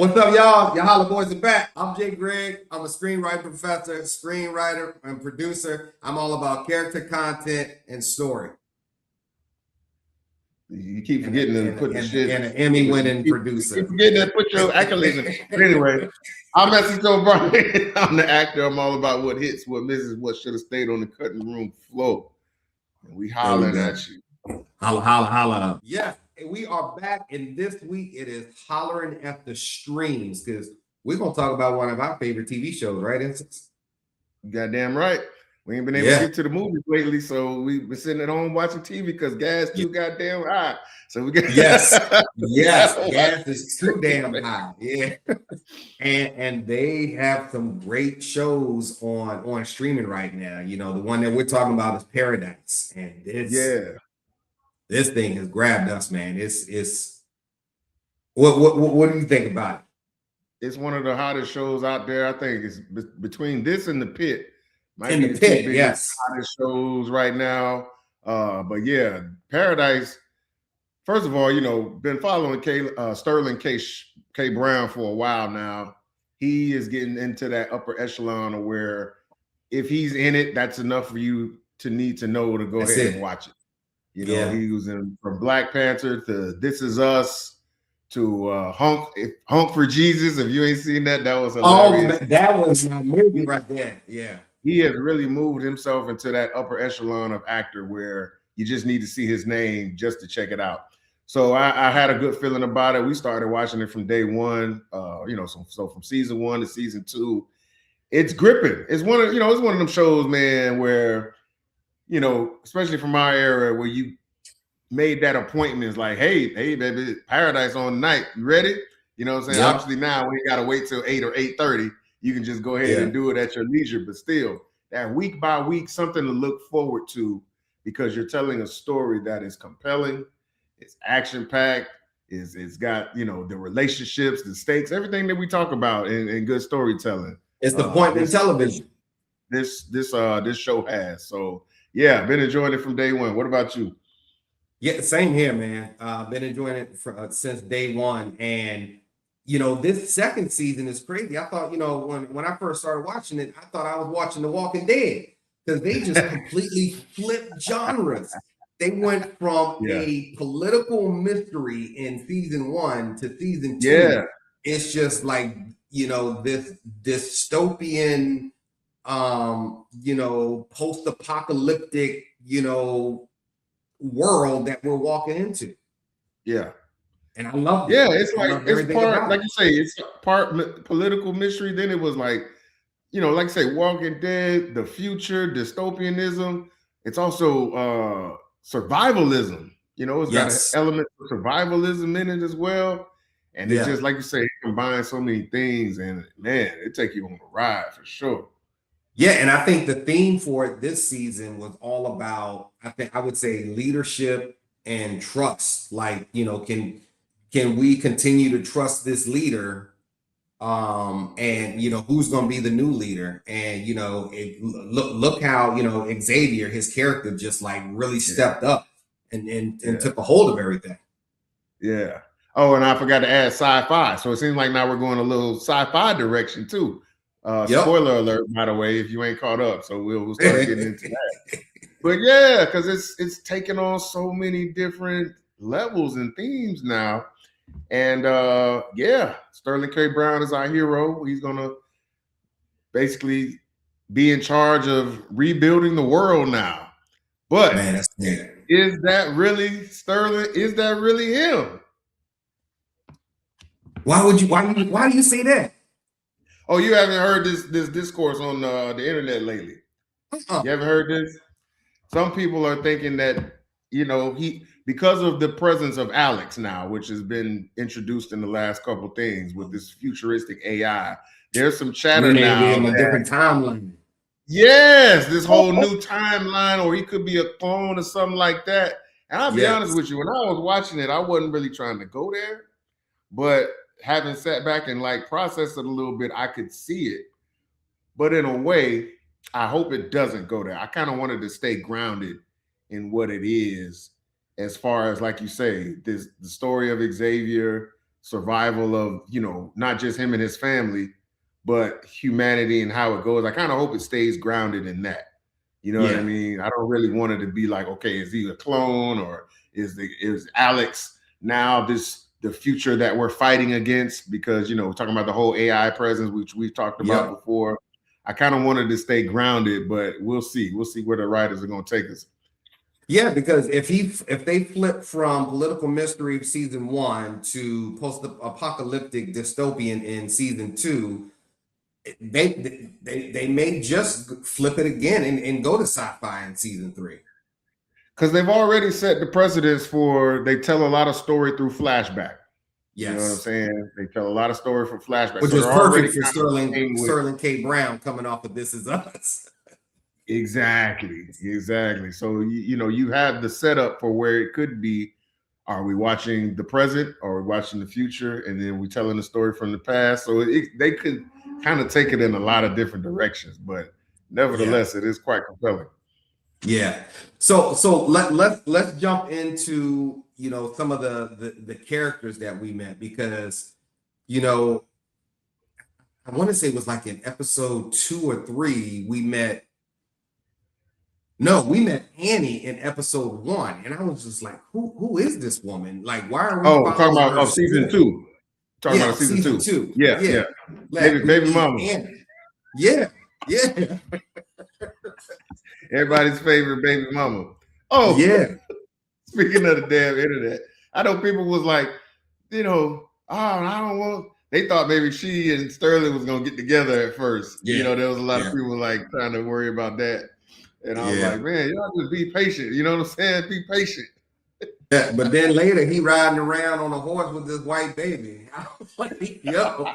What's up, y'all? Your Holla Boys are back. I'm JayGreg. I'm a screenwriting professor, screenwriter, and producer. I'm all about character, content, and story. You keep forgetting to put the shit. And an Emmy-winning producer. You keep forgetting to put your accolades in. But anyway, I'm Essex O'Brien. I'm the actor. I'm all about what hits, what misses, what should have stayed on the cutting room floor. And we hollering at you. Holla, holla, holla. Yeah, we are back, and this week it is Hollerin at the Streams, because we're going to talk about one of our favorite TV shows, right, Essex? Goddamn right. We ain't been able to get to the movies lately, so we've been sitting at home watching TV because gas too goddamn high. So we got yes, gas is too damn high. Yeah, and they have some great shows on streaming right now. You know, the one that we're talking about is Paradise, and this thing has grabbed us, man. It's what do you think about it? It's one of the hottest shows out there. I think it's between this and The Pit. Might be the Pit, yes. Hottest shows right now. But yeah, Paradise. First of all, you know, been following Sterling K. Brown for a while now. He is getting into that upper echelon of where if he's in it, that's enough for you to need to know to go ahead and watch it. You know, he was in from Black Panther to This Is Us to Honk for Jesus. If you ain't seen that, that was hilarious. Oh, that was my movie right there. Yeah. He has really moved himself into that upper echelon of actor where you just need to see his name just to check it out. So I had a good feeling about it. We started watching it from day one. You know, so from season 1 to season 2, it's gripping. It's one of them shows, man, where, you know, especially from our era, where you made that appointment. It's like, hey, baby, Paradise on tonight. You ready? You know what I'm saying? Yep. Obviously now we ain't got to wait till 8 or 8:30. You can just go ahead and do it at your leisure, but still that week by week, something to look forward to because you're telling a story that is compelling, it's action-packed, it's got, you know, the relationships, the stakes, everything that we talk about in good storytelling. It's the point in television. This show has. So yeah, been enjoying it from day one. What about you? Yeah, same here, man. Been enjoying it since day one. And you know, this second season is crazy. I thought, you know, when I first started watching it, I thought I was watching The Walking Dead because they just completely flipped genres. They went from a political mystery in season 1 to season 2. Yeah. It's just like, you know, this dystopian, you know, post-apocalyptic, you know, world that we're walking into. Yeah. And I love it. Yeah, it's part, like you say, it's part political mystery. Then it was like, you know, like I say, Walking Dead, the future, dystopianism. It's also survivalism. You know, it's got an element of survivalism in it as well. And it's just like you say, it combines so many things, and man, it take you on a ride for sure. Yeah, and I think the theme for it this season was all about, I would say, leadership and trust. Like, you know, can we continue to trust this leader? And you know, who's going to be the new leader? And you know, look how, you know, Xavier, his character, just like really stepped up and took a hold of everything. Yeah. Oh, and I forgot to add sci-fi. So it seems like now we're going a little sci-fi direction too. Spoiler alert, by the way, if you ain't caught up. So we'll start getting into that. But yeah, because it's taking on so many different levels and themes now. And Sterling K. Brown is our hero. He's gonna basically be in charge of rebuilding the world now. But is that really Sterling? Is that really him? Why do you say that? Oh, you haven't heard this discourse on the internet lately? You haven't heard this? Some people are thinking that, you know, because of the presence of Alex now, which has been introduced in the last couple of things with this futuristic AI, there's some chatter now in a different timeline. Yes, this whole new timeline, or he could be a clone or something like that. And I'll be honest with you, when I was watching it, I wasn't really trying to go there, but having sat back and like processed it a little bit, I could see it. But in a way, I hope it doesn't go there. I kind of wanted to stay grounded in what it is, as far as, like you say, the story of Xavier, survival of, not just him and his family, but humanity and how it goes. I kind of hope it stays grounded in that. You know what I mean? I don't really want it to be like, okay, is he a clone, or is Alex now the future that we're fighting against? Because, we're talking about the whole AI presence, which we've talked about before. I kind of wanted to stay grounded, but we'll see. We'll see where the writers are going to take us. Yeah, because if they flip from political mystery season 1 to post-apocalyptic dystopian in season 2, they may just flip it again and go to sci-fi in season 3. Because they've already set the precedence for, they tell a lot of story through flashback. Yes. You know what I'm saying? They tell a lot of story from flashback. Which is perfect for Sterling K. Brown coming off of This Is Us. Exactly. So, you have the setup for where it could be. Are we watching the present, or are we watching the future? And then we're telling the story from the past. So they could kind of take it in a lot of different directions, but nevertheless, it is quite compelling. Yeah. So let's jump into, some of the characters that we met, because, I want to say it was like in episode 2 or 3, we met Annie in episode 1, and I was just like, who is this woman? Like, why are we talking about season 2? Talking about season 2. Yeah. Baby mama. Annie. Yeah. Everybody's favorite baby mama. Oh yeah. Speaking of the damn internet, I know people was like, I don't want. They thought maybe she and Sterling was gonna get together at first. Yeah. There was a lot of people like trying to worry about that. And I was like, man, y'all just be patient. You know what I'm saying? Be patient. Yeah, but then later he riding around on a horse with this white baby. I was like, yo.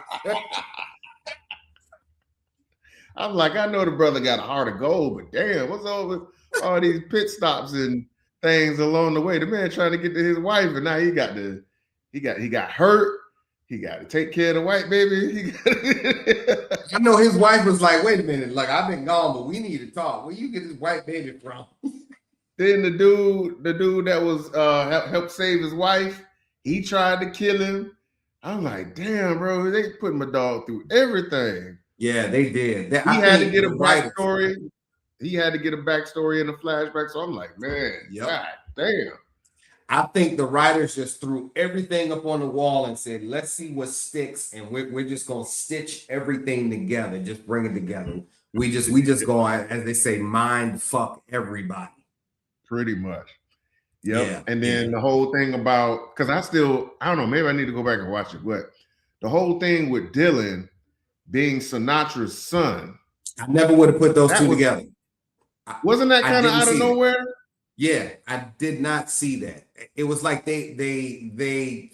I'm like, I know the brother got a heart of gold, but damn, what's all with all these pit stops and things along the way? The man trying to get to his wife, and now he got hurt. He got to take care of the white baby. I know his wife was like, wait a minute, like, I've been gone, but we need to talk. Where you get this white baby from? Then the dude that was helped save his wife, he tried to kill him. I'm like, damn, bro, they put my dog through everything. Yeah, they did. He had to get a backstory. He had to get a backstory in the flashback. So I'm like, man, God damn. I think the writers just threw everything up on the wall and said, let's see what sticks, and we're just gonna stitch everything together, just bring it together. We just go, as they say, mind fuck everybody. Pretty much. Yep. Yeah, and then the whole thing about, because I don't know, maybe I need to go back and watch it, but the whole thing with Dylan being Sinatra's son. I never would have put those two together. Wasn't that kind of out of nowhere? Yeah, I did not see that. It was like it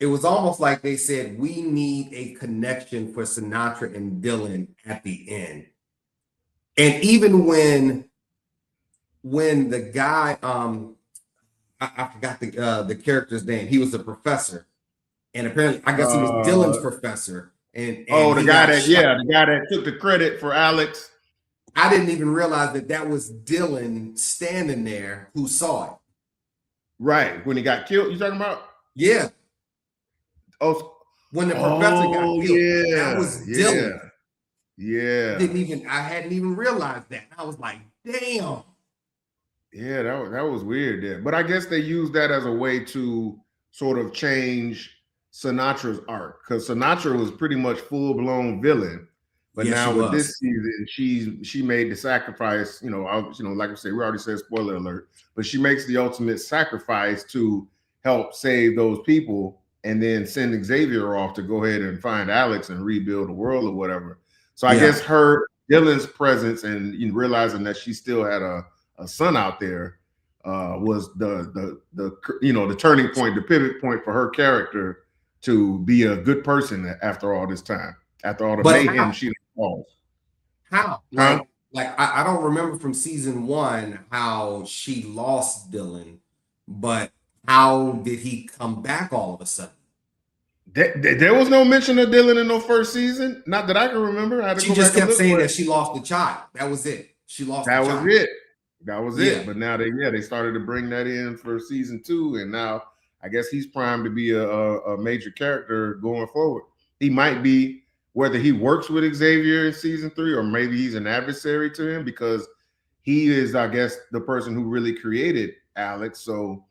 was almost like they said, we need a connection for Sinatra and Dylan at the end. And even when the guy, I forgot the character's name, he was a professor, and apparently I guess he was Dylan's professor. And the guy that took the credit for Alex. I didn't even realize that was Dylan standing there who saw it. Right, when he got killed, you talking about? Yeah. Oh, when the professor got killed, that was Dylan. Yeah. I hadn't even realized that. I was like, damn. Yeah, that was weird there. But I guess they used that as a way to sort of change Sinatra's arc, because Sinatra was pretty much full-blown villain. But now with this season, she made the sacrifice, like I said, we already said spoiler alert, but she makes the ultimate sacrifice to help save those people and then send Xavier off to go ahead and find Alex and rebuild the world or whatever. So I guess Dylan's presence and realizing that she still had a son out there was the turning point, the pivot point for her character to be a good person after all this time, after all the mayhem she caused. How? Like I don't remember from season 1 how she lost Dylan, but how did he come back all of a sudden? There was no mention of Dylan in the first season, not that I can remember. She just kept saying that she lost the child. That was it. She lost the child. That was it. But now they started to bring that in for season 2, and now I guess he's primed to be a major character going forward. He might be, whether he works with Xavier in season 3 or maybe he's an adversary to him, because he is, I guess, the person who really created Alex. So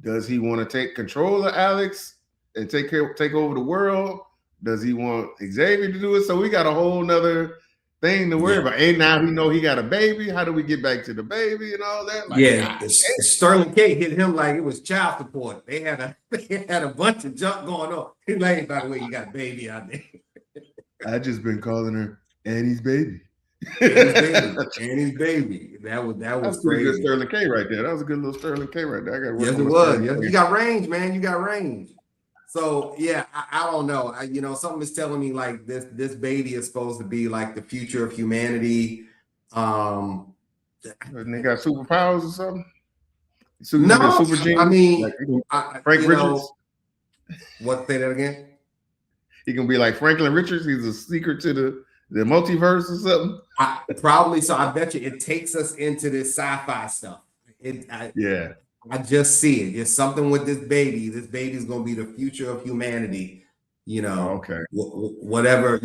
does he want to take control of Alex and take over the world? Does he want Xavier to do it? So we got a whole nother thing to worry about. And now we know he got a baby. How do we get back to the baby and all that? Like, Sterling K hit him like it was child support. They had a bunch of junk going on. He's like, by the way, you got a baby out there. I just been calling her Annie's baby. Annie's baby. That was pretty good Sterling K right there. That was a good little Sterling K right there. Yes, it was. Yes, you got range, man. You got range. So yeah, I don't know. Something is telling me like this baby is supposed to be like the future of humanity. And they got superpowers or something. No, super genius? I mean, Frank Richards. What? Say that again. He can be like Franklin Richards. He's a secret to the multiverse or something. Probably so. I bet you it takes us into this sci-fi stuff. Yeah. I just see it. It's something with this baby. This baby is going to be the future of humanity. Okay. Whatever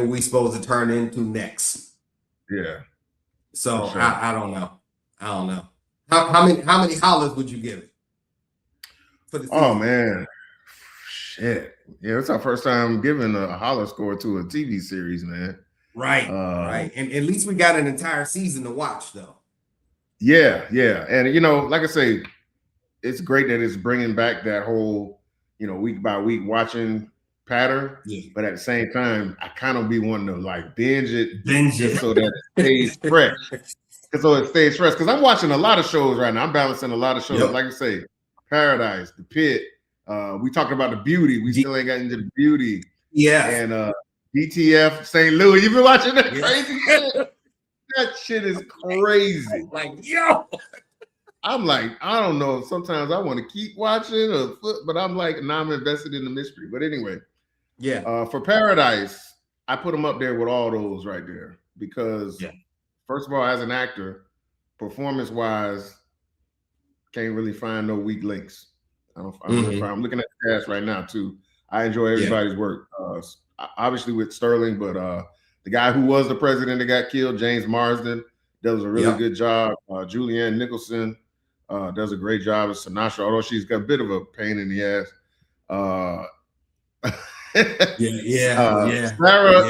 we supposed to turn into next. Yeah. So sure. I don't know. How many hollers would you give it? For the season? Oh man, shit. Yeah, it's our first time giving a holler score to a TV series, man. Right. Right. And at least we got an entire season to watch, though. Yeah. And like I say, it's great that it's bringing back that whole, week by week watching pattern. Yeah. But at the same time, I kind of be wanting to like binge it so that it stays fresh. So it stays fresh. Because I'm watching a lot of shows right now. I'm balancing a lot of shows. Yep. Like I say, Paradise, The Pit. We talked about The Beauty. We still ain't got into The Beauty. Yeah. And DTF St. Louis. You been watching that crazy shit? That shit is crazy. Like, yo. I'm like, I don't know. Sometimes I want to keep watching, but I'm like, now I'm invested in the mystery. But anyway, yeah. For Paradise, I put them up there with all those right there because, first of all, as an actor, performance-wise, can't really find no weak links. I'm looking at the cast right now too. I enjoy everybody's work. Obviously with Sterling, but the guy who was the president that got killed, James Marsden, does a really good job. Julianne Nicholson does a great job as Sinatra, although she's got a bit of a pain in the ass. Sarah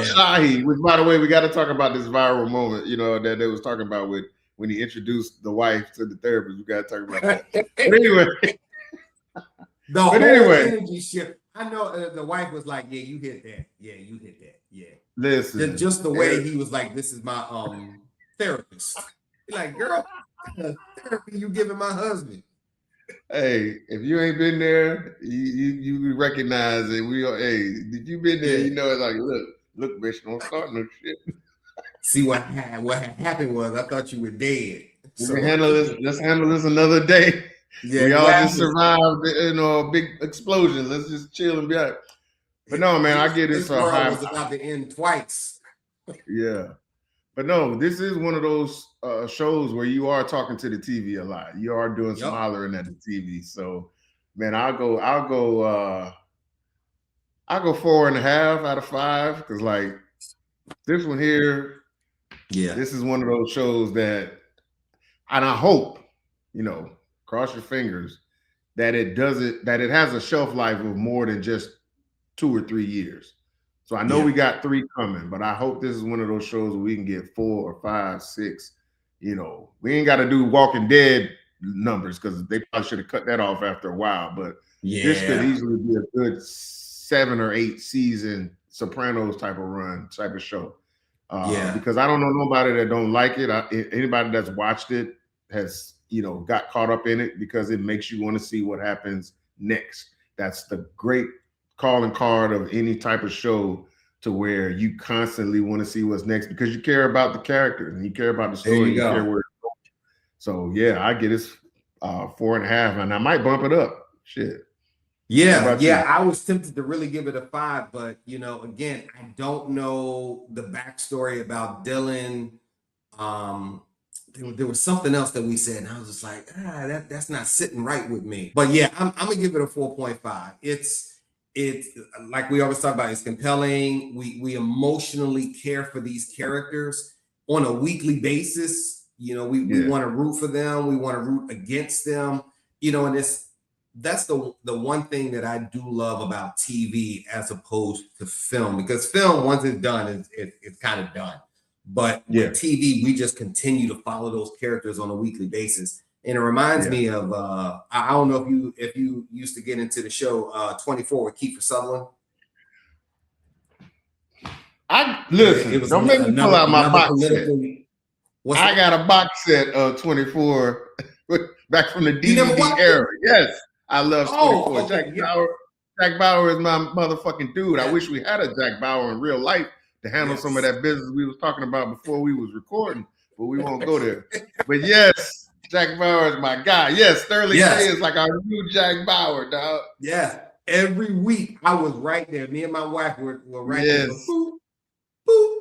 Shahi, which, by the way, we got to talk about this viral moment, that they was talking about with when he introduced the wife to the therapist. We got to talk about that. But anyway, the whole energy shift. I know the wife was like, "Yeah, you hit that. Yeah, you hit that. Yeah." Listen, just the way he was like, "This is my therapist." You're like, girl, therapy you giving my husband. Hey, if you ain't been there, you recognize it. Did you been there? It's like, look, bitch, don't start no shit. See what happened was I thought you were dead. So let's handle this another day. Yeah, we all just survived, a big explosion. Let's just chill and be out. But no, man, I get it. This world was about to end twice. Yeah. But no, this is one of those shows where you are talking to the TV a lot. You are doing some hollering at the TV. So, man, I'll go 4.5 out of 5 because, like, this one here, this is one of those shows that, and I hope, cross your fingers that it has a shelf life of more than just 2 or 3 years. So I know we got 3 coming, but I hope this is one of those shows where we can get 4 or 5, 6. We ain't got to do Walking Dead numbers because they probably should have cut that off after a while. But this could easily be a good 7 or 8 season Sopranos type of show. Because I don't know nobody that don't like it. Anybody that's watched it has got caught up in it because it makes you want to see what happens next. That's the great calling card of any type of show, to where you constantly want to see what's next because you care about the characters and you care about the story. You care where it's going. So I get this 4.5, and I might bump it up. Shit. Yeah. I was tempted to really give it a 5, but again, I don't know the backstory about Dylan. there was something else that we said, and I was just like, that's not sitting right with me. But yeah, I'm gonna give it a 4.5. It's like we always talk about, it's compelling. We emotionally care for these characters on a weekly basis. You know, we want to root for them, we want to root against them, you know, and that's the one thing that I do love about TV as opposed to film, because film, once it's done, it's kind of done. But with TV, we just continue to follow those characters on a weekly basis. And it reminds me of I don't know if you used to get into the show 24 with Kiefer Sutherland. I listen, don't make me pull out my box set. I got a box set of 24 back from the DVD era. Yes, I love 24. Okay, Jack Bauer is my motherfucking dude. I wish we had a Jack Bauer in real life to handle some of that business we was talking about before we was recording, but we won't go there. But yes, Jack Bauer is my guy. Yes, Sterling K is like our new Jack Bauer, dog. Yeah, every week I was right there. Me and my wife were right there. Boop, boop,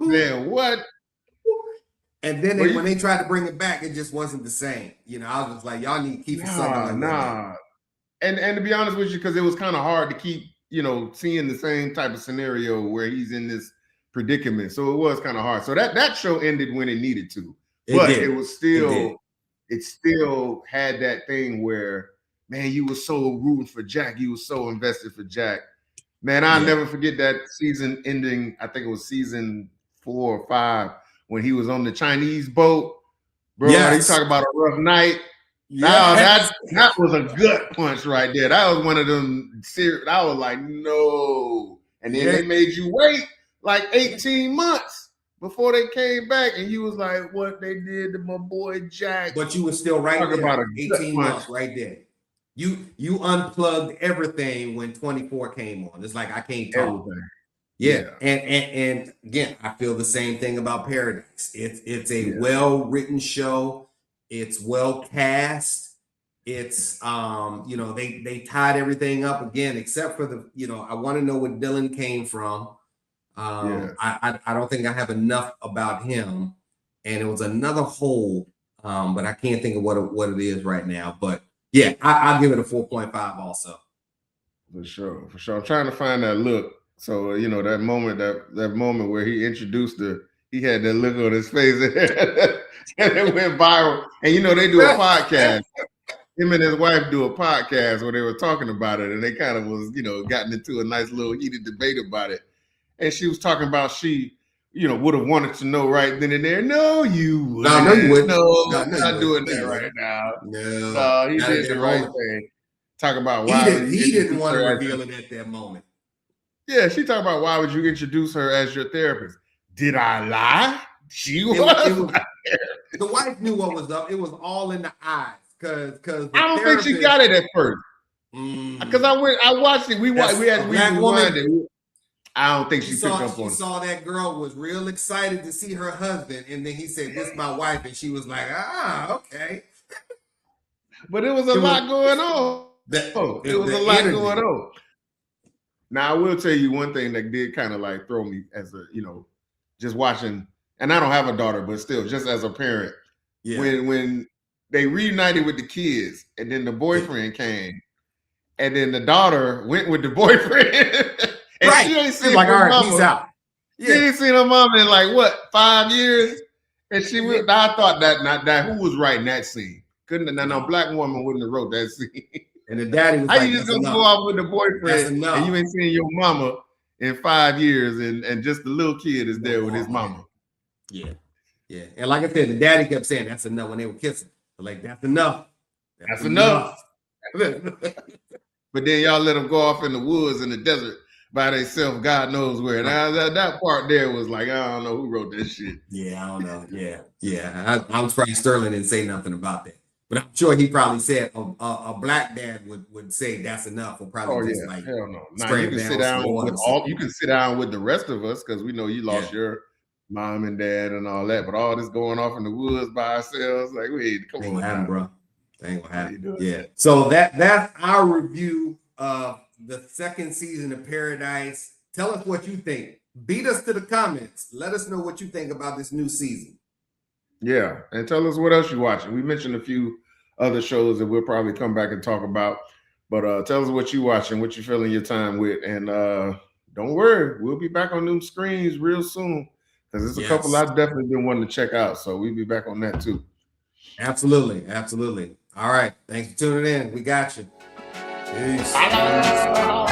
boop, man, what? And then when they tried to bring it back, it just wasn't the same. You know, I was just like, y'all need to keep something. And to be honest with you, because it was kind of hard to keep, you know, seeing the same type of scenario where he's in this predicament. So it was kind of hard. So that show ended when it needed to. It still had that thing where, man, you were so rooting for Jack. You were so invested for Jack. Man, I'll never forget that season ending. I think it was season 4 or 5 when he was on the Chinese boat. Bro, he talking about a rough night. Yes. That was a gut punch right there. That was one of them serious. I was like, no. And then they made you wait like 18 months before they came back, and you was like, what they did to my boy Jack. But you were still right there. About 18 months right there. You unplugged everything when 24 came on. It's like I can't talk. Yeah. And again, I feel the same thing about Paradise. It's a well-written show. It's well cast. It's you know, they tied everything up again, except for the, you know, I want to know where Dylan came from. I don't think I have enough about him, and it was another hole, but I can't think of what it is right now. But yeah, I'll give it a 4.5 also. For sure. I'm trying to find that look. So you know, that moment where he introduced he had that look on his face and it went viral. And you know, they do a podcast. Him and his wife do a podcast where they were talking about it, and they kind of was, you know, gotten into a nice little heated debate about it. And she was talking about she, you know, would have wanted to know right then and there. No, you wouldn't. No, you wouldn't. No, not doing that right now. No, he did the right thing. Talk about why he didn't want to reveal it at that moment. Yeah, she talked about why would you introduce her as your therapist? Did I lie? She was. The wife knew what was up. It was all in the eyes. Cause I don't think she got it at first. Because I watched it. We rewound it. I don't think she picked up on it. She saw that girl was real excited to see her husband, and then he said, "This is my wife," and she was like, okay. But it was a lot going on. It was a lot going on. Now I will tell you one thing that did kind of like throw me as a, you know, just watching, and I don't have a daughter, but still, just as a parent, when they reunited with the kids, and then the boyfriend came, and then the daughter went with the boyfriend, and she ain't seen like, her mama. Peace out. She ain't seen her mama in like what, 5 years, and she went. I thought that who was writing that scene? No black woman wouldn't have wrote that scene. And the daddy was how you just gonna go off with the boyfriend and you ain't seen your mama in 5 years, and just the little kid is there with his mama. Yeah. And like I said, the daddy kept saying that's enough when they were kissing. Like, that's enough. That's enough. But then y'all let them go off in the woods in the desert by themselves, God knows where. Now that part there was like, I don't know who wrote that shit. Yeah, I don't know. Yeah. I'm surprised Sterling didn't say nothing about that. But I'm sure he probably said a black dad would say that's enough, or probably just like, hell no. Now you can sit down with you can sit down with the rest of us, because we know you lost your mom and dad and all that, but all this going off in the woods by ourselves, like, wait, come on, happen, bro. Ain't gonna happen. Yeah. So that's our review of the second season of Paradise. Tell us what you think. Beat us to the comments. Let us know what you think about this new season. Yeah, and tell us what else you're watching. We mentioned a few other shows that we'll probably come back and talk about, but tell us what you're watching, what you're filling your time with, and don't worry, we'll be back on them screens real soon because there's a couple I've definitely been wanting to check out, so we'll be back on that too. Absolutely, absolutely. All right, thanks for tuning in. We got you. Peace. Hello.